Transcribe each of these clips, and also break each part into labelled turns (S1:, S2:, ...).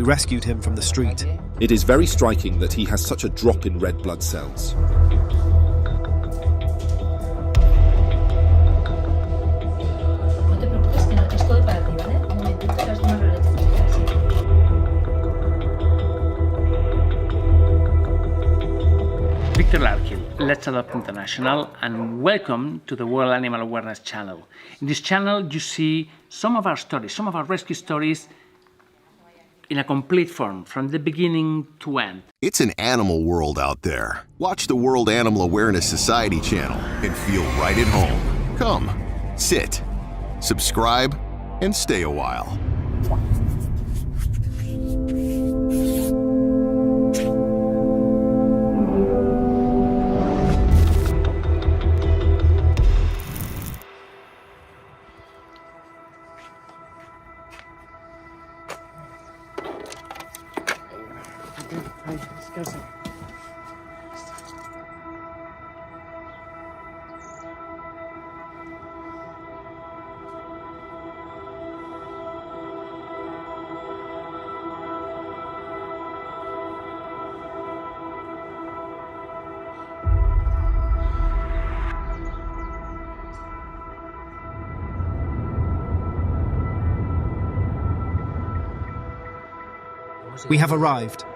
S1: We rescued him from the street.
S2: It is very striking that he has such a drop in red blood cells.
S3: Viktor Larkhill, Let's Adopt International, and welcome to the World Animal Awareness channel. In this channel you see some of our stories, some of our rescue stories in a complete form, from the beginning to end.
S4: It's an animal world out there. Watch the World Animal Awareness Society channel and feel right at home. Come, sit, subscribe, and stay a while.
S1: We have arrived.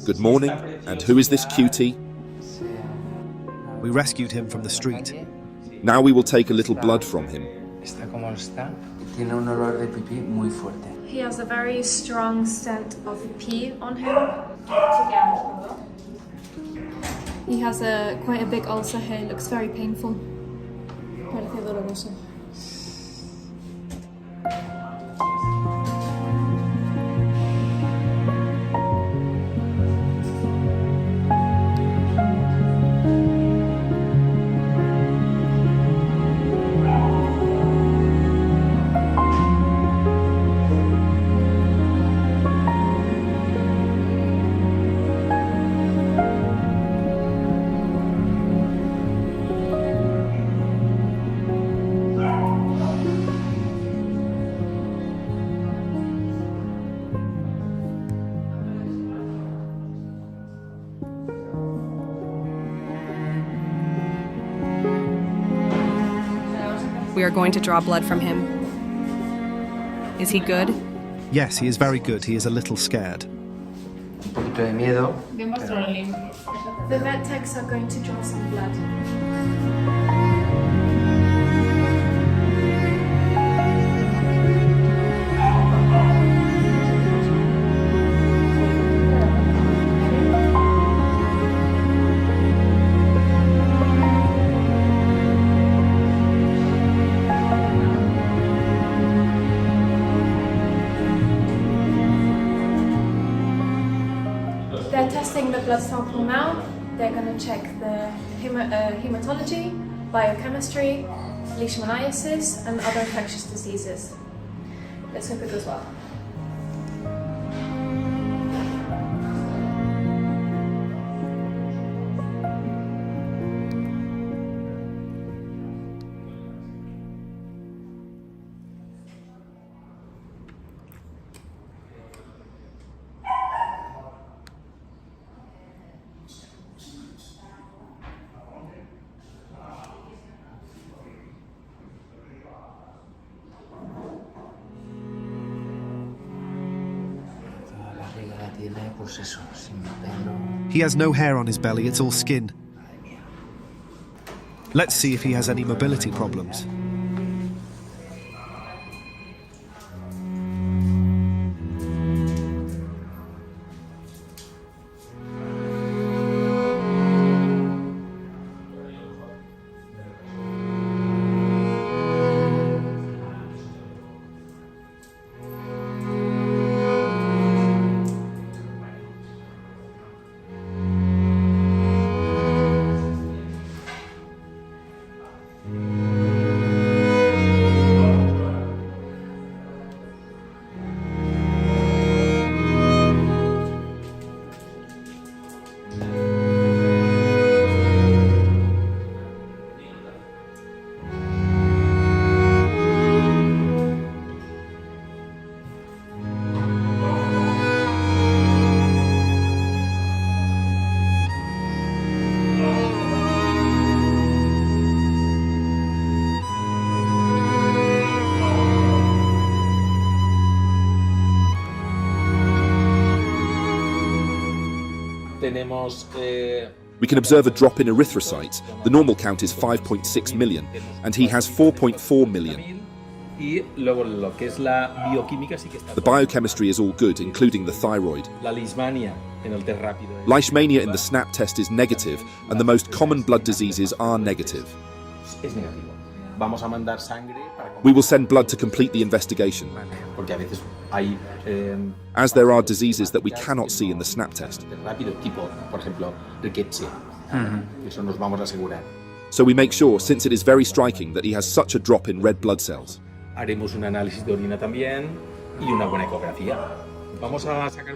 S2: Good morning, and who is this cutie?
S1: We rescued him from the street.
S2: Now we will take a little blood from him.
S5: He has a very strong scent of pee on him. He has quite a big ulcer here, it looks very painful. Parece doloroso.
S6: We are going to draw blood from him. Is he good?
S1: Yes, he is very good. He is a little scared.
S5: The vet techs are going to draw some blood. They're testing the blood sample now. They're going to check the hematology, biochemistry, leishmaniasis, and other infectious diseases. Let's hope it goes well.
S1: He has no hair on his belly, it's all skin. Let's see if he has any mobility problems.
S2: We can observe a drop in erythrocytes. The normal count is 5.6 million, and he has 4.4 million. The biochemistry is all good, including the thyroid. Leishmania in the SNAP test is negative, and the most common blood diseases are negative. We will send blood to complete the investigation, as there are diseases that we cannot see in the SNAP test. So we make sure, since it is very striking, that he has such a drop in red blood cells.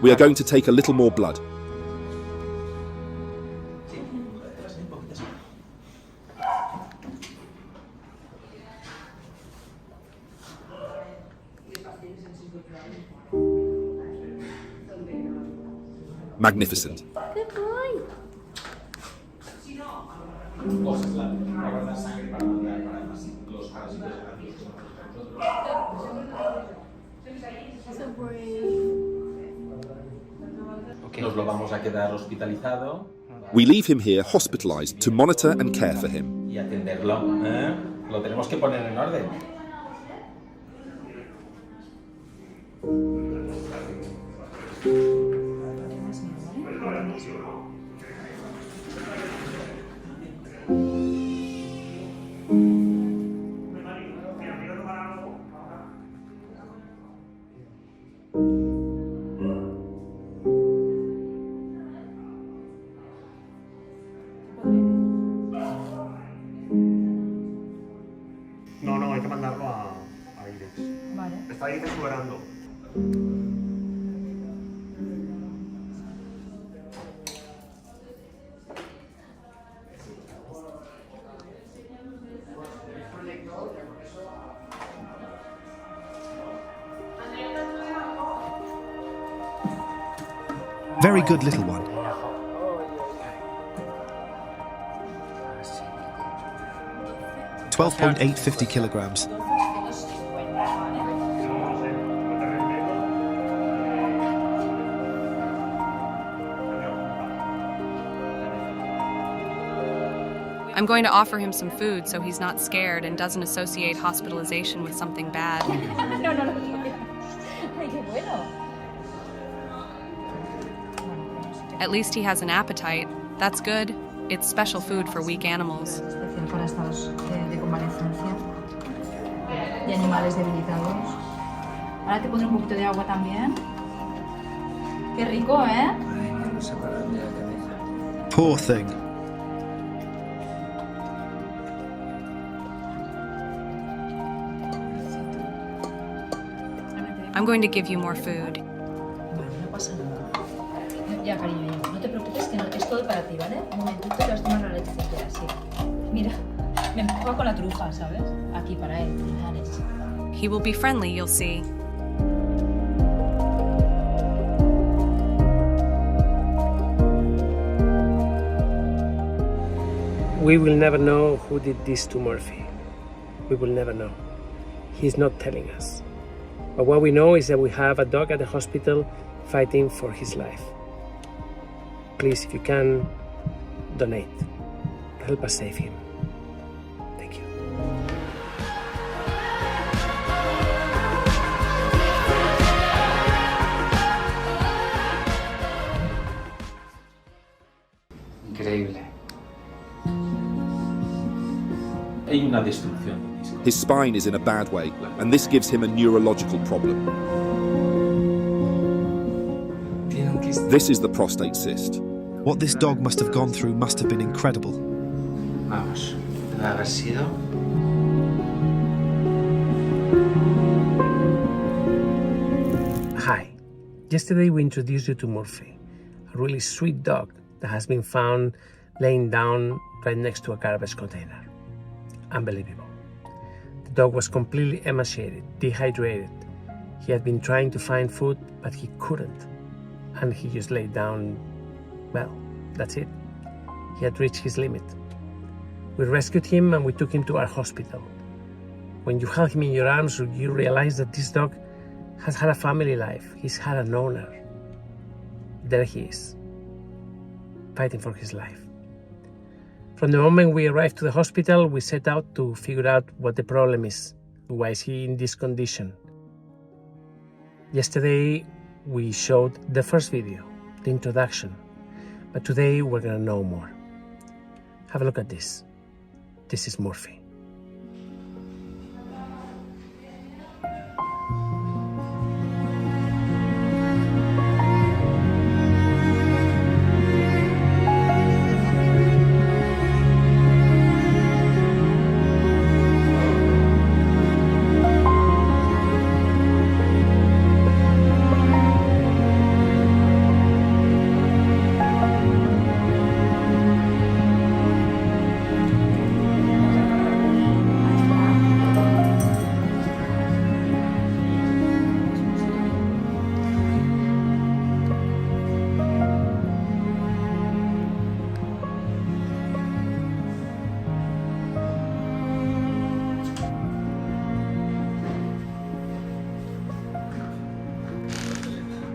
S2: We are going to take a little more blood. Magnificent.
S7: Good boy.
S5: So brave.
S8: Nos lo vamos a quedar hospitalizado.
S2: We leave him here hospitalized to monitor and care for him.
S8: Y atenderlo, ¿eh? Lo tenemos que poner en orden.
S9: No, hay que mandarlo a Iris.
S7: Vale.
S9: Está Iris superando.
S1: Very good little one. $12.850 kilograms.
S6: I'm going to offer him some food so he's not scared and doesn't associate hospitalization with something bad.
S7: No. Ay, qué bueno.
S6: At least he has an appetite. That's good. It's special food for weak animals.
S7: Especial para estados de convalescencia y animales debilitados. Ahora te pondré un poquito de agua también. Qué rico, ¿eh?
S1: Poor thing.
S6: I'm going to give you more food.
S7: No pasa nada. Ya, cariño, ya. No te preocupes, que no, es todo para ti, ¿vale? Un momentito y vas a tomar la leche entera, sí. Mira, me empuja con la trufa, ¿sabes? Aquí para él, la leche.
S6: He will be friendly, you'll see.
S10: We will never know who did this to Murphy. We will never know. He's not telling us. But what we know is that we have a dog at the hospital fighting for his life. Please, if you can, donate. Help us save him. Thank you.
S3: Increíble.
S8: Hay una destrucción del disco.
S2: His spine is in a bad way, and this gives him a neurological problem. This is the prostate cyst.
S1: What this dog must have gone through must have been incredible.
S3: Vamos, debe haber sido.
S10: Hi. Yesterday we introduced you to Murphy, a really sweet dog that has been found laying down right next to a garbage container. Unbelievable. The dog was completely emaciated, dehydrated. He had been trying to find food, but he couldn't. And he just laid down, well, that's it. He had reached his limit. We rescued him and we took him to our hospital. When you held him in your arms, you realize that this dog has had a family life. He's had an owner. There he is, fighting for his life. From the moment we arrived to the hospital, we set out to figure out what the problem is. Why is he in this condition? Yesterday, we showed the first video, the introduction, but today we're gonna know more. Have a look at this. This is Murphy.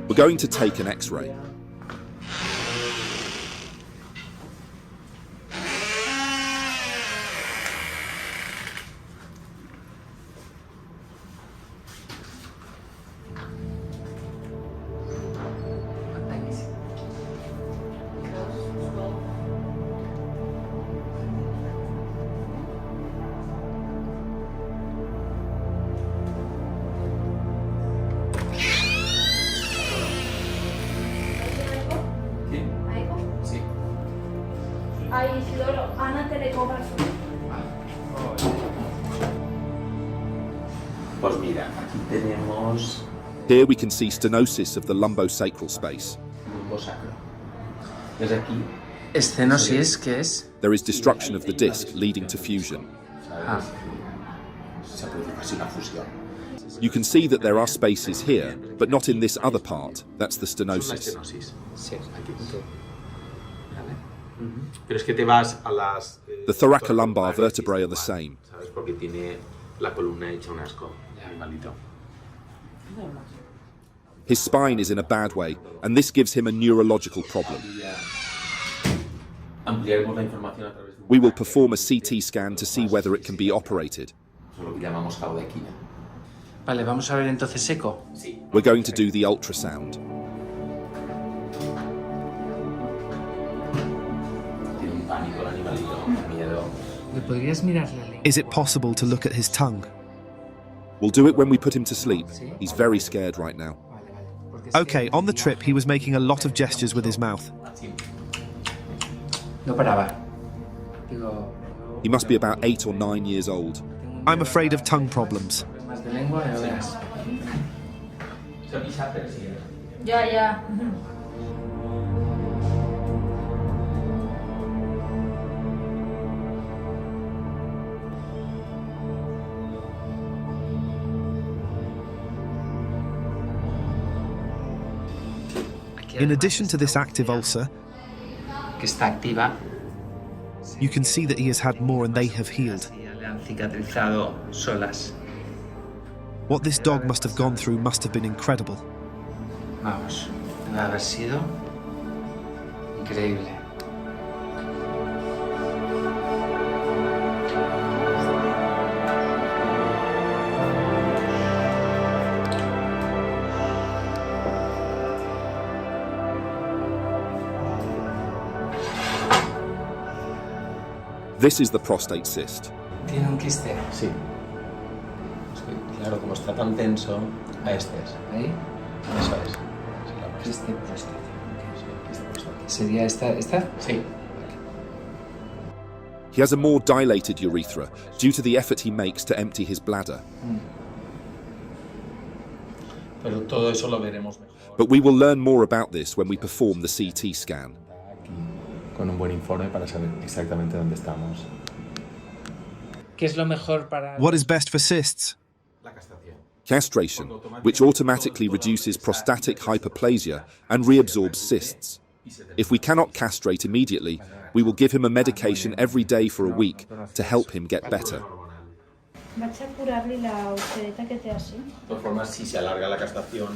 S2: We're going to take an X-ray.
S8: Pues mira, aquí tenemos
S2: Here we can see stenosis of the lumbosacral space.
S8: lumbosacro. Desde aquí
S3: Estenosis, ¿qué es?
S2: There is destruction of the disc, leading to fusion.
S3: Ah.
S8: se produce casi una fusión.
S2: You can see that there are spaces here, but not in this other part. That's the
S8: Es una
S2: stenosis.
S8: estenosis. Sí, aquí punto. ¿Vale? Pero es que te vas a las...
S2: The thoracolumbar vertebrae are the same.
S8: ¿Sabes? Porque tiene la columna hecha un asco. Ya, malito.
S2: His spine is in a bad way, and this gives him a neurological problem.
S8: Ampliaremos la información a través de
S2: We will perform a CT scan to see whether it can be operated.
S8: lo que llamamos caudequina.
S3: Vale, vamos a ver entonces eco.
S8: Sí.
S2: We're going to do the ultrasound.
S8: Tiene un pánico el animalito, un miedo.
S3: ¿Me podrías mirar la lengua?
S1: Is it possible to look at his tongue?
S2: We'll do it when we put him to sleep. He's very scared right now.
S1: Okay, on the trip he was making a lot of gestures with his mouth.
S3: No paraba. Digo,
S2: He must be about 8 or 9 years old.
S1: I'm afraid of tongue problems.
S3: más de lengua, ya verás.
S7: Ya, ya.
S1: In addition to this active ulcer,
S3: Que está activa.
S1: you can see that he has had more and they have healed.
S3: Ya le han cicatrizado solas.
S1: What this dog must have gone through must have been incredible.
S3: Vamos, debe haber sido.
S11: Increíble.
S2: This is the prostate cyst.
S11: ¿Tiene un quiste?
S8: Sí. Es que, claro, como está tan tenso, a este es.
S11: ¿Ahí?
S8: Eso es.
S11: Quiste prostático. Quiste prostático. ¿Sería esta?
S8: Sí.
S2: He has a more dilated urethra due to the effort he makes to empty his bladder.
S8: Pero todo eso lo veremos mejor.
S2: But we will learn more about this when we perform the CT scan.
S8: Con un buen informe para saber exactamente dónde estamos.
S10: ¿Qué es lo mejor para...
S1: What is best for cysts?
S2: Castration, which automatically reduces prostatic hyperplasia and reabsorbs cysts. If we cannot castrate immediately, we will give him a medication every day for a week to help him get better.
S7: ¿Vas a curarle la ulcereta que te hace?
S8: De todas formas, si se alarga la castración,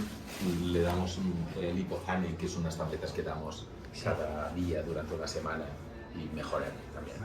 S8: le damos el hipozane, que son unas tabletas que damos cada día durante una semana y mejoran también.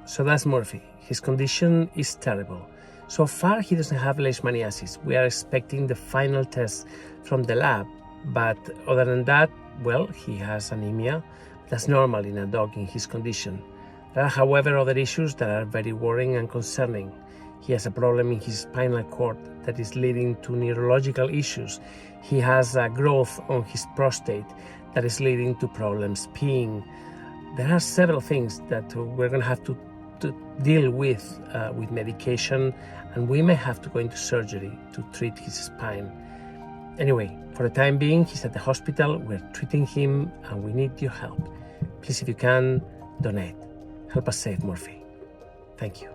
S10: So that's Murphy. His condition is terrible. So far, he doesn't have leishmaniasis. We are expecting the final test from the lab. But other than that, well, he has anemia. That's normal in a dog in his condition. There are, however, other issues that are very worrying and concerning. He has a problem in his spinal cord that is leading to neurological issues. He has a growth on his prostate that is leading to problems peeing. There are several things that we're going to have to deal with medication, and we may have to go into surgery to treat his spine. Anyway, for the time being, he's at the hospital. We're treating him, and we need your help. Please, if you can, donate. Help us save Murphy. Thank you.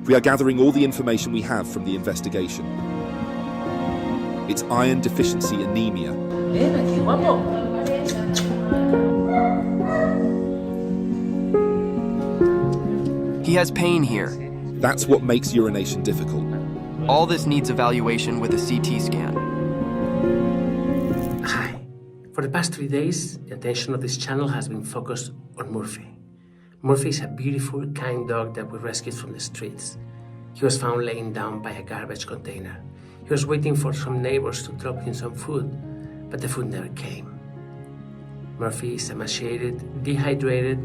S2: We are gathering all the information we have from the investigation. It's iron deficiency anemia.
S12: He has pain here.
S2: That's what makes urination difficult.
S12: All this needs evaluation with a CT scan.
S10: Hi. For the past 3 days, the attention of this channel has been focused on Murphy. Murphy is a beautiful, kind dog that we rescued from the streets. He was found laying down by a garbage container. He was waiting for some neighbors to drop him some food, but the food never came. Murphy is emaciated, dehydrated,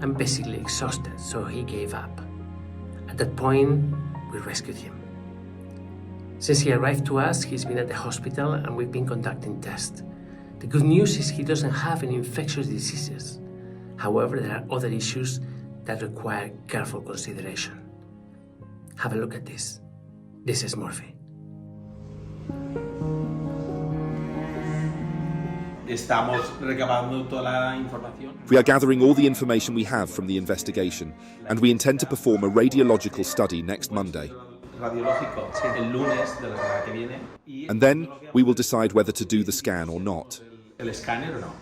S10: and basically exhausted, so he gave up. At that point, we rescued him. Since he arrived to us, he's been at the hospital and we've been conducting tests. The good news is he doesn't have any infectious diseases. However, there are other issues that require careful consideration. Have a look at this. This is Murphy.
S8: Estamos recabando toda la información.
S2: We are gathering all the information we have from the investigation, and we intend to perform a radiological study next Monday.
S8: Radiológico el lunes de la semana que viene.
S2: And then we will decide whether to do the scan or not.
S8: El escáner o no.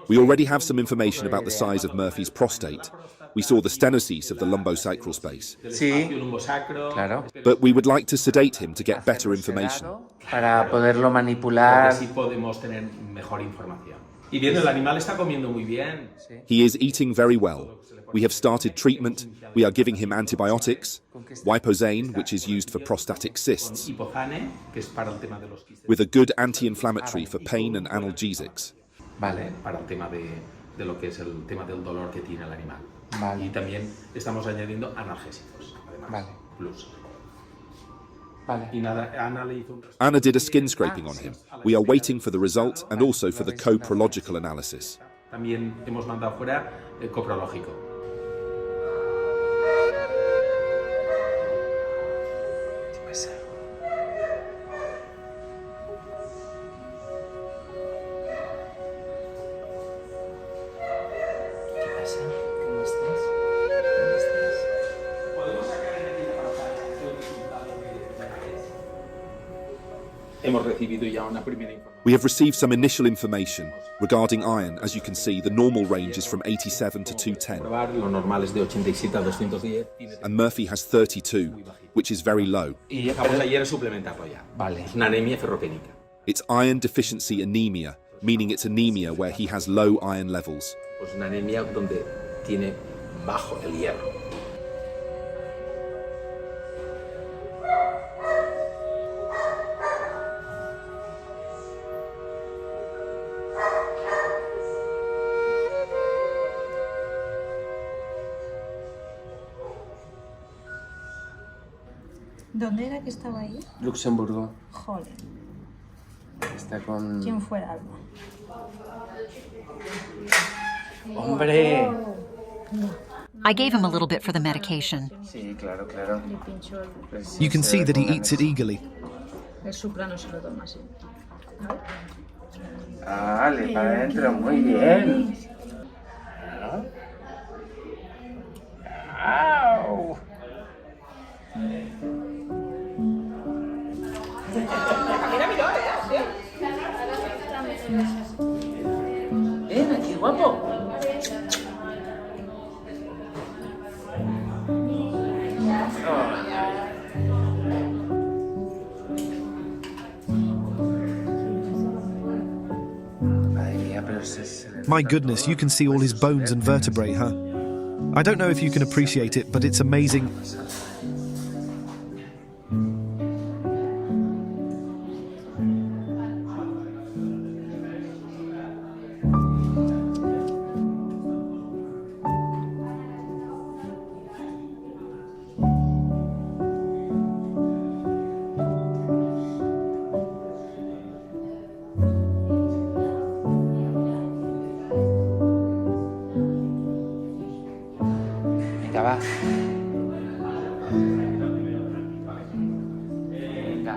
S2: We already have some information about the size of Murphy's prostate. We saw the stenosis of the lumbosacral space.
S11: Sí, claro.
S2: But we would like to sedate him to get better information.
S11: Para poderlo manipular.
S8: Así podemos tener mejor información. Y viendo, el animal está comiendo muy bien.
S2: He is eating very well. We have started treatment. We are giving him antibiotics, Wyposane, which is used for prostatic cysts, with a good anti-inflammatory for pain and analgesics.
S8: Vale, para el tema de lo que es el tema del dolor que tiene el animal.
S11: Vale.
S8: Y también estamos añadiendo analgésicos, además,
S11: vale.
S8: plus.
S11: Vale.
S8: Y nada, Ana le hizo un...
S2: Anna did a skin scraping on him. We are waiting for the result and also for the coprological analysis.
S8: También hemos mandado fuera el coprológico.
S2: We have received some initial information regarding iron. As you can see, the normal range is from 87 to 210. And Murphy has 32, which is very low. It's iron deficiency anemia, meaning it's anemia where he has low iron levels.
S7: ¿Dónde era que estaba ahí?
S11: Luxemburgo.
S7: Joder.
S11: Está con...
S7: ¿Quién fue el alma?
S11: ¡Hombre!
S13: I gave him a little bit for the medication.
S11: Sí, claro, claro.
S1: You can see that he eats it eagerly.
S7: El suprano se lo toma así.
S11: Vale, para adentro, muy bien. ¡Au! Ven aquí, guapo.
S1: My goodness, you can see all his bones and vertebrae, huh? I don't know if you can appreciate it, but it's amazing.
S11: Venga, va. Venga.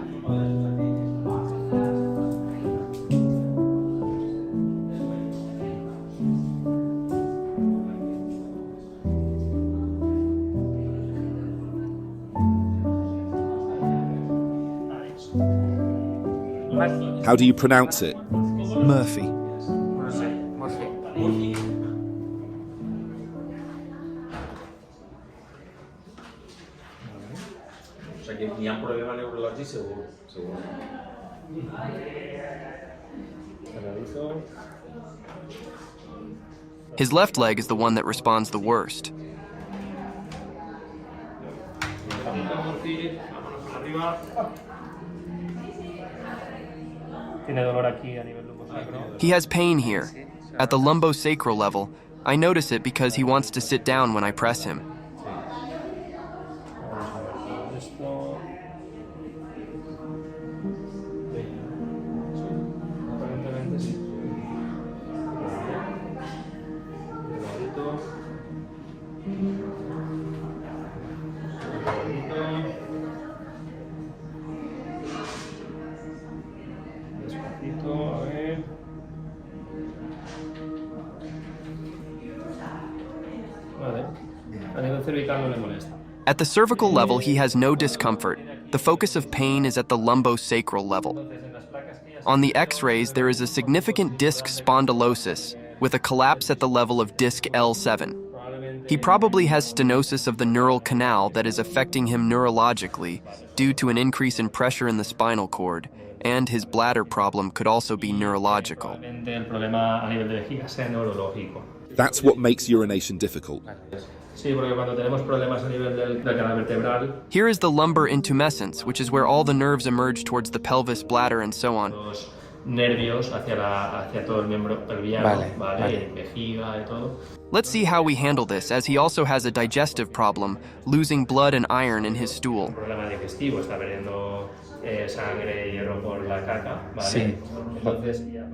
S2: How do you pronounce it?
S1: Murphy.
S11: Murphy.
S12: His left leg is the one that responds the worst. He has pain here. At the lumbosacral level, I notice it because he wants to sit down when I press him. At the cervical level, he has no discomfort. The focus of pain is at the lumbosacral level. On the X-rays, there is a significant disc spondylosis with a collapse at the level of disc L7. He probably has stenosis of the neural canal that is affecting him neurologically due to an increase in pressure in the spinal cord, and his bladder problem could also be neurological.
S2: That's what makes urination difficult.
S12: Here is the lumbar intumescence, which is where all the nerves emerge towards the pelvis, bladder, and so on. Let's see how we handle this, as he also has a digestive problem, losing blood and iron in his stool.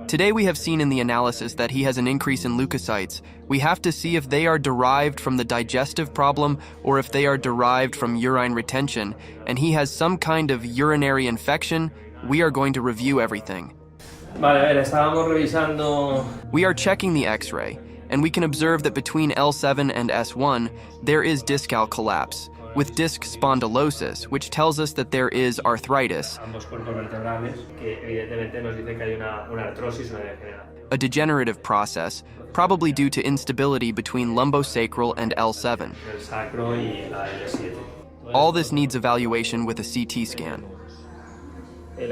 S12: Today we have seen in the analysis that he has an increase in leukocytes. We have to see if they are derived from the digestive problem or if they are derived from urine retention, and he has some kind of urinary infection. We are going to review everything. We are checking the X-ray, and we can observe that between L7 and S1, there is discal collapse. with disc spondylosis, which tells us that there is arthritis, a degenerative process, probably due to instability between lumbosacral and L7. All this needs evaluation with a CT scan. His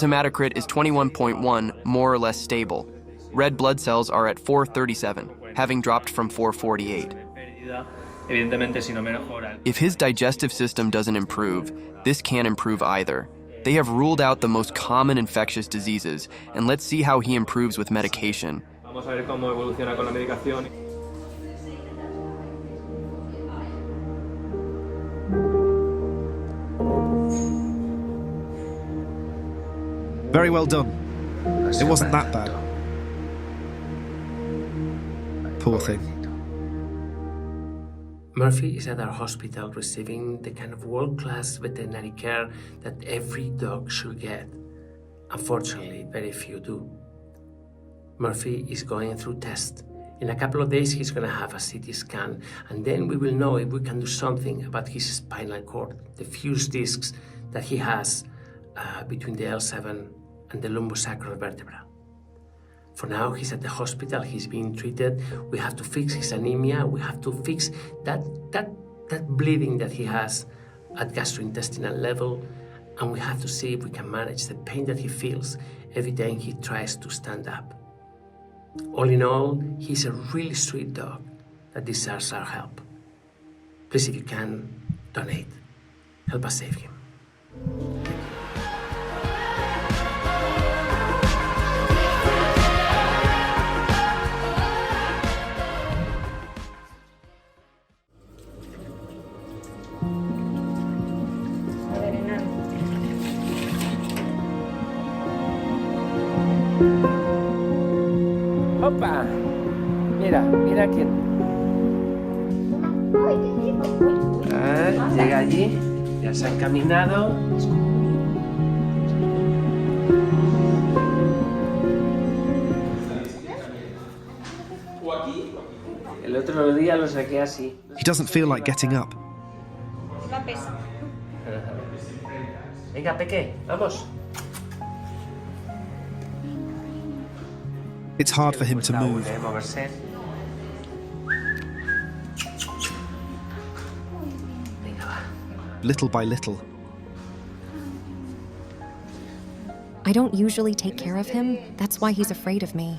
S12: hematocrit is 21.1, more or less stable. Red blood cells are at 437, having dropped from 448. If his digestive system doesn't improve, this can't improve either. They have ruled out the most common infectious diseases, and let's see how he improves with medication.
S1: Very well done. It wasn't that bad. Poor thing.
S10: Murphy is at our hospital receiving the kind of world-class veterinary care that every dog should get. Unfortunately, very few do. Murphy is going through tests. In a couple of days, he's going to have a CT scan, and then we will know if we can do something about his spinal cord, the fused discs that he has between the L7 and the lumbosacral vertebra. For now, he's at the hospital, he's being treated. We have to fix his anemia, we have to fix that bleeding that he has at gastrointestinal level, and we have to see if we can manage the pain that he feels every time he tries to stand up. All in all, he's a really sweet dog that deserves our help. Please, if you can, donate. Help us save him.
S11: ¡Opa! Mira, mira quién. Llega allí, ya se han caminado. El otro día lo saqué así.
S1: He doesn't feel like getting up.
S11: Venga, Peque, vamos.
S1: It's hard for him to move. Little by little.
S14: I don't usually take care of him. That's why he's afraid of me.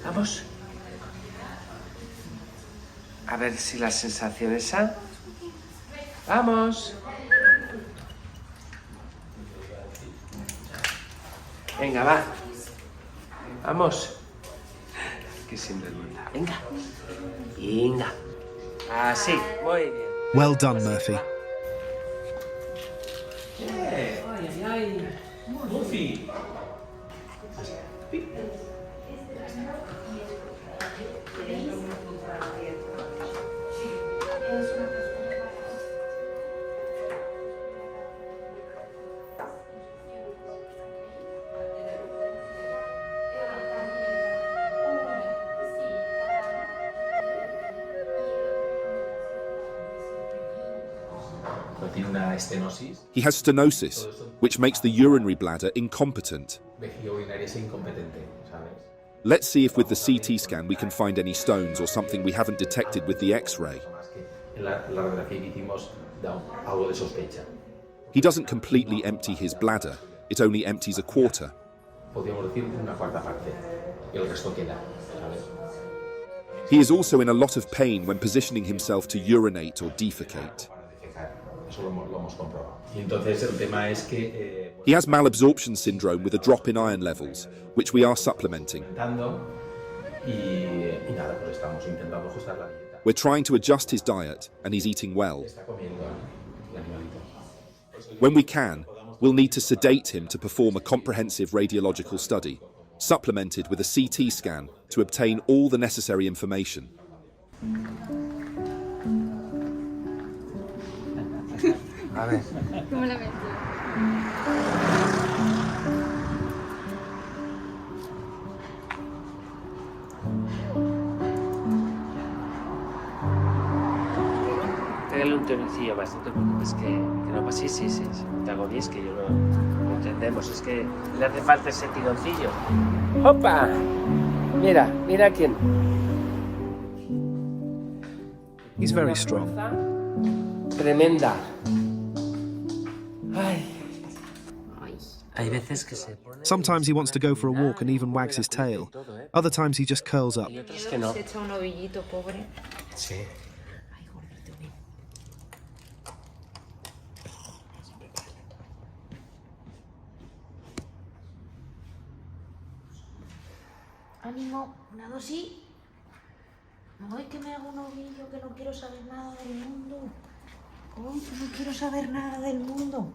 S11: Vamos. A ver si la sensación es esa. Vamos. Venga, va. Vamos. Qué sinvergüenza. Venga. Venga. Así. Muy bien.
S1: Well done, Murphy.
S11: Ay, ay, ay. Murphy.
S2: He has stenosis, which makes the urinary bladder incompetent. Let's see if with the CT scan we can find any stones or something we haven't detected with the X-ray. He doesn't completely empty his bladder, it only empties a quarter. He is also in a lot of pain when positioning himself to urinate or defecate. He has malabsorption syndrome with a drop in iron levels, which we are supplementing. We're trying to adjust his diet, and he's eating well. When we can, we'll need to sedate him to perform a comprehensive radiological study, supplemented with a CT scan to obtain all the necessary information.
S11: A ver.
S5: ¿Cómo la ves?
S11: Pégale un tonicillo más, no te preocupes, que no pasa. Sí, sí, sí, no te agobies, que yo lo entendemos. Es que le hace falta ese tironcillo. ¡Opa! Mira, mira quién.
S1: He's very strong.
S11: Tremenda. Ay. Hay veces que se pone...
S1: Sometimes he wants to go for a walk and even wags his tail. Other times he just curls up.
S11: Y otros que no.
S7: Se echa un ovillito, pobre.
S11: Sí.
S7: Ay, gordito, ven. Ánimo, una dosis. No es que me hago un ovillo, que no quiero saber nada del mundo. Uy, que no quiero saber nada del mundo.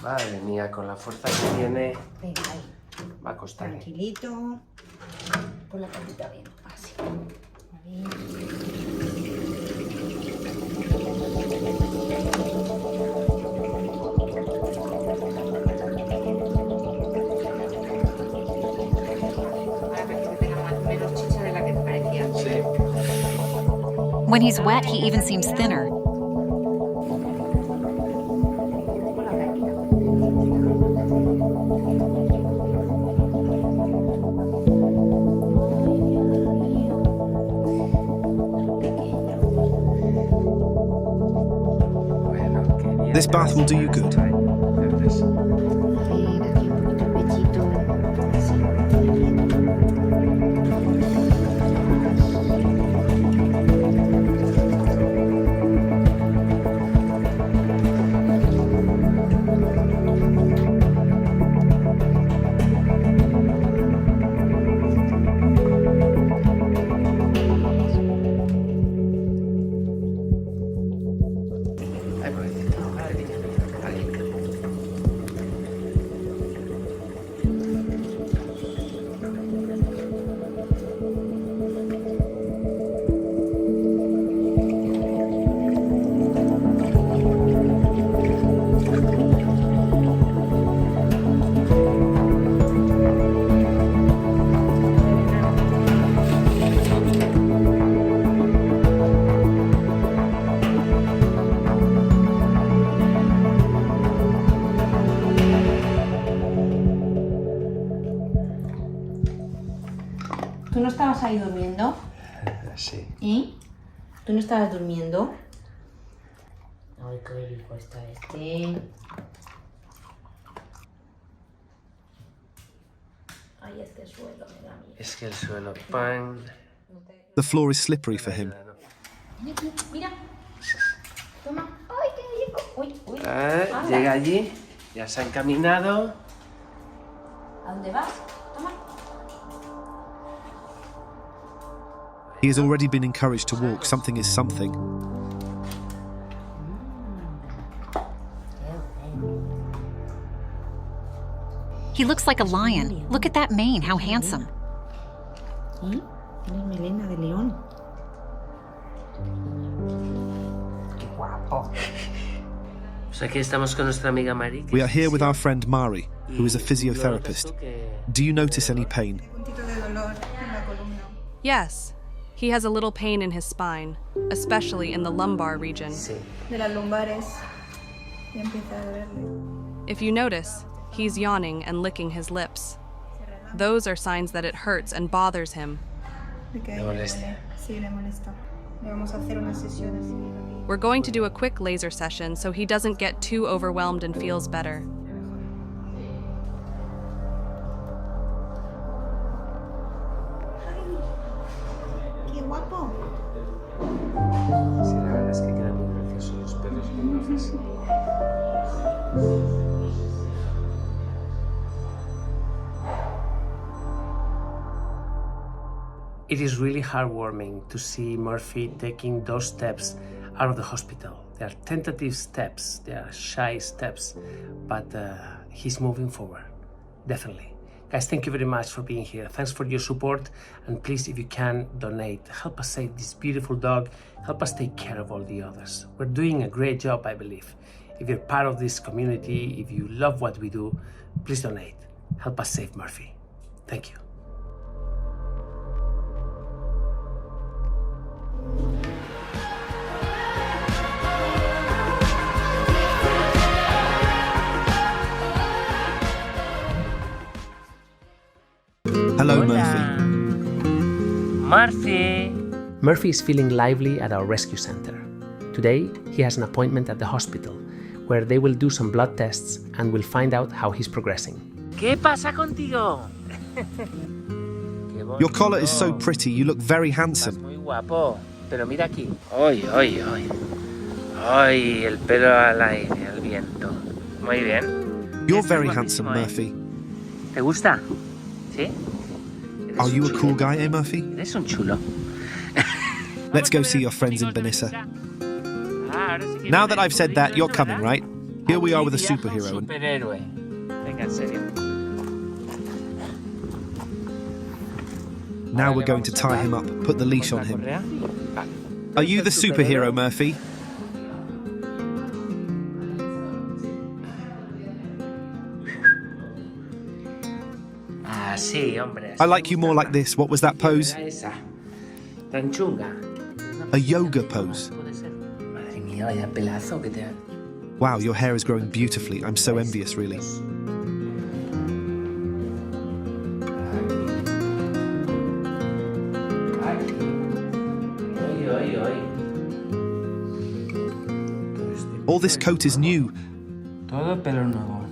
S11: Madre mía, con la fuerza que tiene,
S7: Venga, ahí.
S11: va a costar.
S7: Tranquilito. Pon la patita bien. Así. Ahí. Para que tenga menos chicha de la que te parecía.
S11: Sí.
S13: When he's wet, he even seems thinner.
S1: This bath will do you good.
S7: ¿Tú no estabas ahí durmiendo?
S11: Sí.
S7: ¿Y? ¿Tú no estabas durmiendo? Ay, qué rico está este. Ay, este suelo me da miedo.
S11: Es que el suelo, pan.
S1: The floor is slippery for him.
S7: Mira. Toma. Ay, qué rico. Uy, uy.
S11: Ah, llega allí, ya se ha encaminado.
S7: ¿A dónde vas? Toma.
S1: He has already been encouraged to walk. Something is something.
S13: He looks like a lion. Look at that mane, how handsome.
S7: ¿Y? Tienes melena de león. Qué guapo.
S11: Pues aquí estamos con nuestra amiga Mari.
S1: We are here with our friend Mari, who is a physiotherapist. Do you notice any pain?
S6: Yes, he has a little pain in his spine, especially in the lumbar region.
S5: De las lumbares. Ya empieza a dolerle.
S6: If you notice, he's yawning and licking his lips. Those are signs that it hurts and bothers him.
S5: Le molesta. Sí, le molesta. Le vamos a hacer una sesión así.
S6: We're going to do a quick laser session so he doesn't get too overwhelmed and feels better.
S7: ¡Qué guapo!
S11: Sí, la verdad es que quedan muy graciosos los perros con gafas. It is really heartwarming to see Murphy taking those steps out of the hospital. They are tentative steps, they are shy steps, but he's moving forward, definitely. Guys, thank you very much for being here. Thanks for your support, and please, if you can, donate. Help us save this beautiful dog. Help us take care of all the others. We're doing a great job, I believe. If you're part of this community, if you love what we do, please donate. Help us save Murphy. Thank you.
S1: Hello, Murphy.
S3: Murphy.
S10: Murphy is feeling lively at our rescue center. Today, he has an appointment at the hospital where they will do some blood tests and will find out how he's progressing.
S3: ¿Qué pasa contigo?
S1: Your collar is so pretty, you look very handsome.
S3: Muy guapo. Pero mira aquí. Ay, ay, ay. Ay, el pelo al aire, al viento. Muy bien.
S1: You're very handsome, Murphy.
S3: ¿Te gusta? ¿Sí?
S1: Are you a cool guy, eh, Murphy?
S3: Eres un chulo.
S1: Let's go see your friends in Benissa. Now that I've said that, you're coming, right? Here we are with a superhero.
S3: Superhéroe. Venga, en serio.
S1: Now we're going to tie him up, put the leash on him. Are you the superhero, Murphy?
S3: Ah, sí, hombre.
S1: I like you more like this. What was that pose?
S3: Tan chunga.
S1: A yoga pose.
S3: Madre mía, vaya pelazo que te ha...
S1: Wow, your hair is growing beautifully. I'm so envious, really. All this coat is new.
S3: Todo pelo nuevo.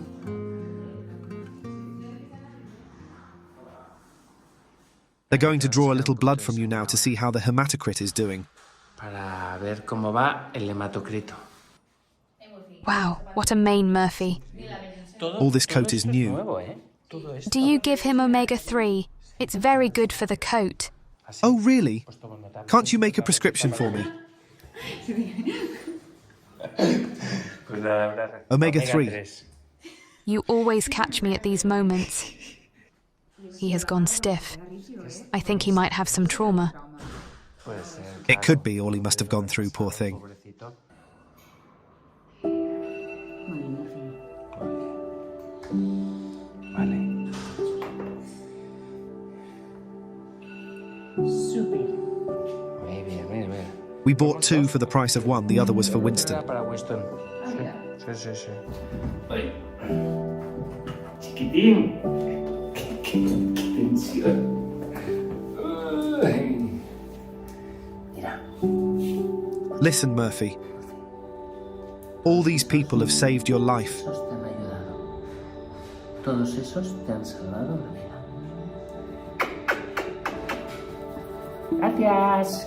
S1: They're going to draw a little blood from you now to see how the hematocrit is doing.
S3: Para ver cómo va el hematocrito.
S14: Wow, what a mane, Murphy.
S1: All this coat is new.
S14: Do you give him omega-3? It's very good for the coat.
S1: Oh, really? Can't you make a prescription for me? Omega-3.
S14: You always catch me at these moments. He has gone stiff. I think he might have some trauma.
S1: It could be all he must have gone through, poor thing. We bought two for the price of one. The other was for Winston.
S3: Chiquitín. Qué tensión. Mira.
S1: Listen, Murphy. All these people have saved your life.
S3: Todos esos te han salvado la vida. Gracias.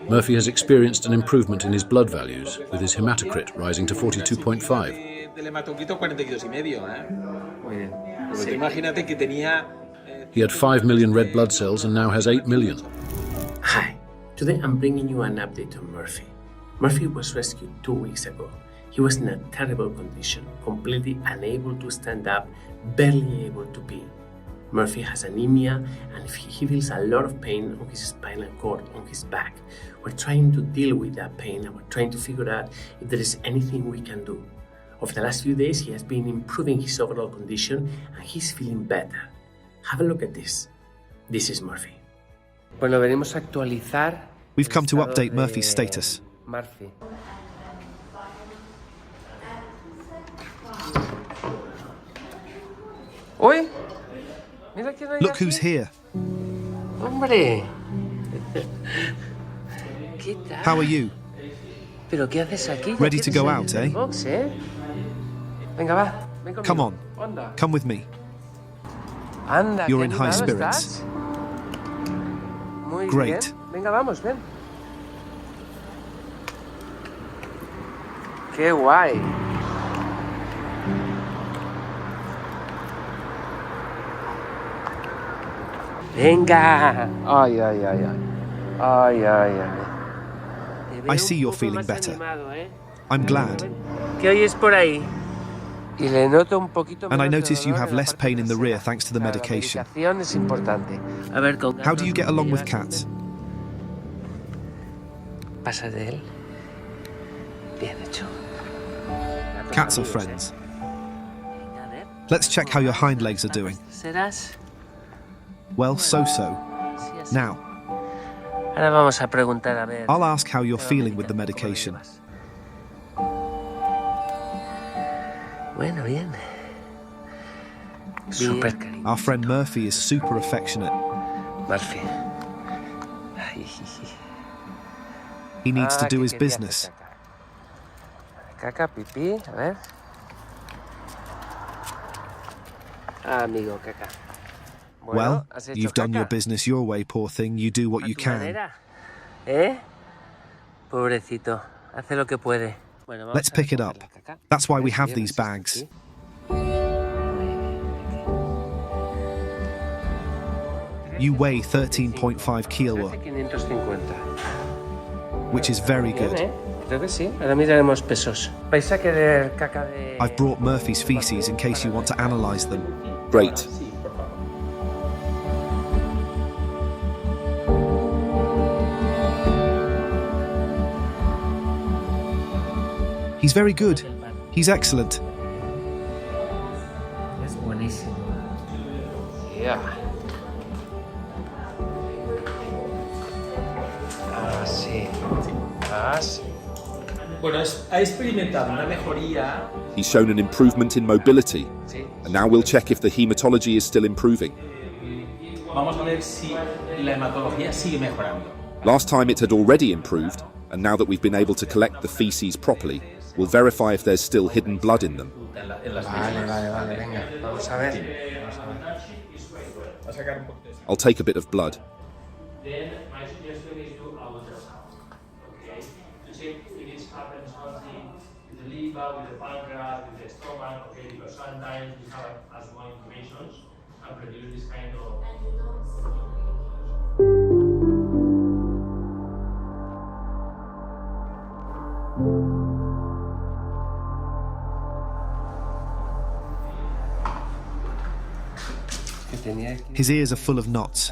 S15: Murphy has experienced an improvement in his blood values, with his hematocrit rising to 42.5. He had 5 million red blood cells and now has 8 million.
S10: Hi, today I'm bringing you an update on Murphy. Murphy was rescued 2 weeks ago. He was in a terrible condition, completely unable to stand up, barely able to pee. Murphy has anemia and he feels a lot of pain on his spinal cord, on his back. We're trying to deal with that pain and we're trying to figure out if there is anything we can do. Over the last few days, he has been improving his overall condition and he's feeling better. Have a look at this. This is Murphy.
S3: Bueno, veremos actualizar.
S1: We've come to update Murphy's status.
S3: Murphy. Uy. Mira quién hay
S1: Look
S3: aquí.
S1: who's here.
S3: Hombre. ¿Qué tal?
S1: How are you?
S3: ¿Pero qué haces aquí?
S1: Ready to go out, eh?
S3: Box, ¿eh? Venga, va. Ven conmigo.
S1: Come on.
S3: Anda.
S1: Come with me.
S3: Anda,
S1: You're
S3: qué
S1: in high
S3: animado
S1: spirits.
S3: estás. Muy
S1: Great.
S3: bien. Venga, vamos, ven. Qué guay. Venga. Ay, ay, ay, ay. Ay, ay, ay.
S1: I see you're feeling better. I'm glad.
S3: ¿Qué oyes por ahí? Y le noto un poquito
S1: And I
S3: menos de
S1: notice you
S3: dolor
S1: have
S3: en la
S1: less
S3: parte
S1: pain in the rear
S3: trasera.
S1: thanks to the
S3: Claro,
S1: medication.
S3: La medicación es importante. A ver, con
S1: How do you get along with cats?
S3: Pasa de él. Bien hecho.
S1: Cats are friends. Let's check how your hind legs are doing.
S3: ¿Serás?
S1: Well, so-so. Now,
S3: Ahora vamos a preguntar a ver.
S1: I'll ask how you're feeling with the medication.
S11: Bueno, bien.
S1: Our friend Murphy is super affectionate.
S11: Murphy.
S1: He needs to do his business.
S11: Caca, pipí, a ver. Amigo, caca.
S1: Well, you've done your business your way, poor thing. You do what you can.
S11: Pobrecito, hace lo que puede.
S1: Let's pick it up. That's why we have these bags. You weigh 13.5 kilo, which is very good. I've brought Murphy's feces in case you want to analyze them.
S2: Great.
S1: He's very good. He's excellent.
S11: Es buenísimo. Yeah. Sí. Sí.
S8: Bueno, ha experimentado una mejoría.
S2: He's shown an improvement in mobility. And now we'll check if the hematology is still improving.
S8: Vamos a ver si la hematología sigue mejorando.
S2: Last time it had already improved, and now that we've been able to collect the feces properly, we'll verify if there's still hidden blood in them.
S11: Vale, venga. Vamos a ver.
S2: I'll take a bit of blood.
S16: Then my suggestion is do ultrasound, okay? To check if it happens something with the liver, with the pancreas, with the stomach, okay? Because sometimes we have as well inflammations and produce this kind of.
S1: His ears are full of knots.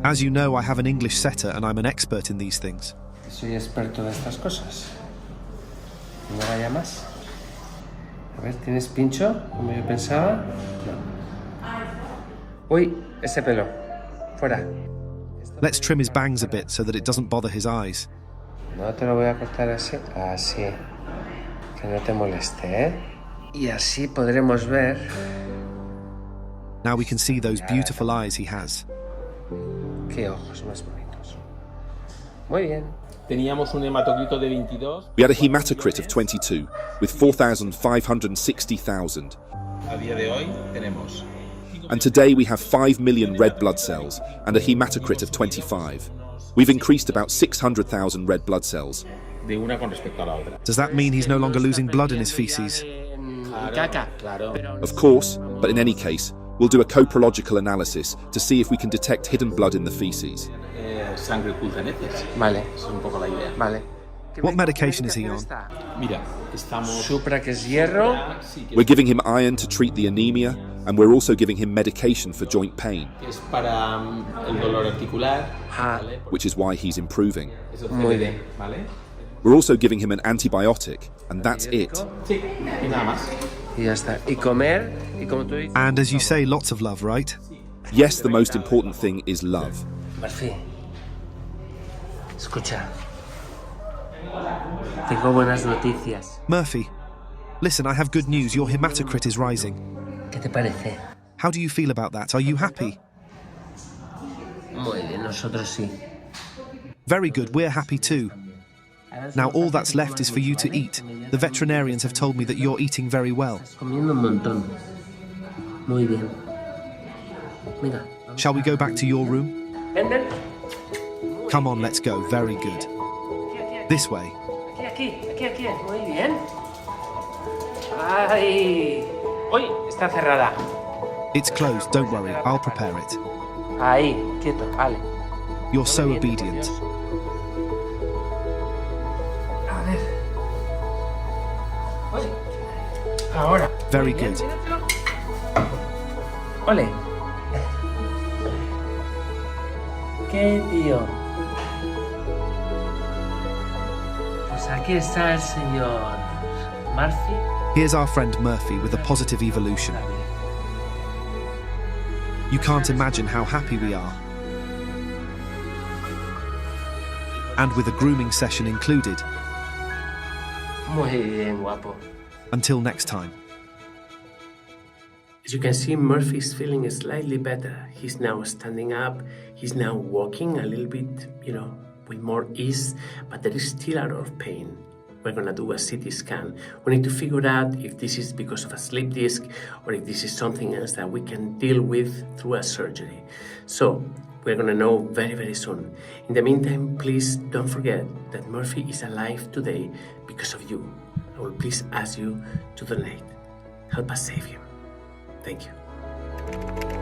S1: As you know, I have an English setter and I'm an expert in these things.
S11: Soy experto de estas cosas. ¿No la llamas? A ver, ¿tienes pincho? Como yo pensaba. No. Uy, ese pelo. Fuera.
S1: Let's trim his bangs a bit so that it doesn't bother his eyes.
S11: No te lo voy a cortar así. Así. Que no te moleste, ¿eh? Y así podremos ver.
S1: Now we can see those beautiful eyes he has.
S11: Qué ojos más bonitos. Muy bien.
S8: Teníamos un hematocrito de 22.
S2: We had a hematocrit of 22, with 4,560,000.
S8: A día de hoy tenemos.
S2: And today we have 5 million red blood cells and a hematocrit of 25. We've increased about 600,000 red blood cells.
S8: De una con respecto a la otra.
S1: Does that mean he's no longer losing blood in his feces?
S2: Of course, but in any case, we'll do a coprological analysis to see if we can detect hidden blood in the feces.
S8: Sangre oculta en heces.
S11: Vale.
S8: Es un poco la idea.
S11: Vale.
S1: What medication is he on?
S8: Mira, estamos.
S11: Supra, que es hierro.
S2: We're giving him iron to treat the anemia, and we're also giving him medication for joint pain,
S8: Es para el dolor articular.
S2: which is why he's improving.
S11: Muy bien.
S8: ¿Vale?
S2: We're also giving him an antibiotic, and that's it.
S8: Sí, y nada más.
S11: Y ya está. Y comer, y como tú dices.
S1: And as you say, lots of love, right?
S2: Yes, the most important thing is love.
S11: Murphy. Escucha. Tengo buenas noticias.
S1: Murphy, listen, I have good news. Your hematocrit is rising.
S11: ¿Qué te parece?
S1: How do you feel about that? Are you happy?
S11: Muy bien, nosotros sí.
S1: Very good, we're happy too. Now all that's left is for you to eat. The veterinarians have told me that you're eating very well.
S11: Comiendo un montón. Muy bien. Mira.
S1: Shall we go back to your room? Come on, let's go. Very good. This way.
S11: Aquí. Muy bien. Ay. Uy, está cerrada.
S1: It's closed, don't worry. I'll prepare it.
S11: Ahí, quieto, vale.
S1: You're so obedient.
S11: A ver. Uy. Ahora.
S1: Very good.
S11: Ole. ¿Qué tío? Pues aquí está el señor Murphy.
S1: Here's our friend Murphy with a positive evolution. You can't imagine how happy we are. and with a grooming session included.
S11: Muy bien, guapo.
S1: Until next time.
S10: As you can see, Murphy is feeling slightly better. He's now standing up. He's now walking a little bit, with more ease, but there is still a lot of pain. We're gonna do a CT scan. We need to figure out if this is because of a slip disc or if this is something else that we can deal with through a surgery. So we're gonna know very, very soon. In the meantime, please don't forget that Murphy is alive today because of you. I will please ask you to donate. Help us save him. Thank you.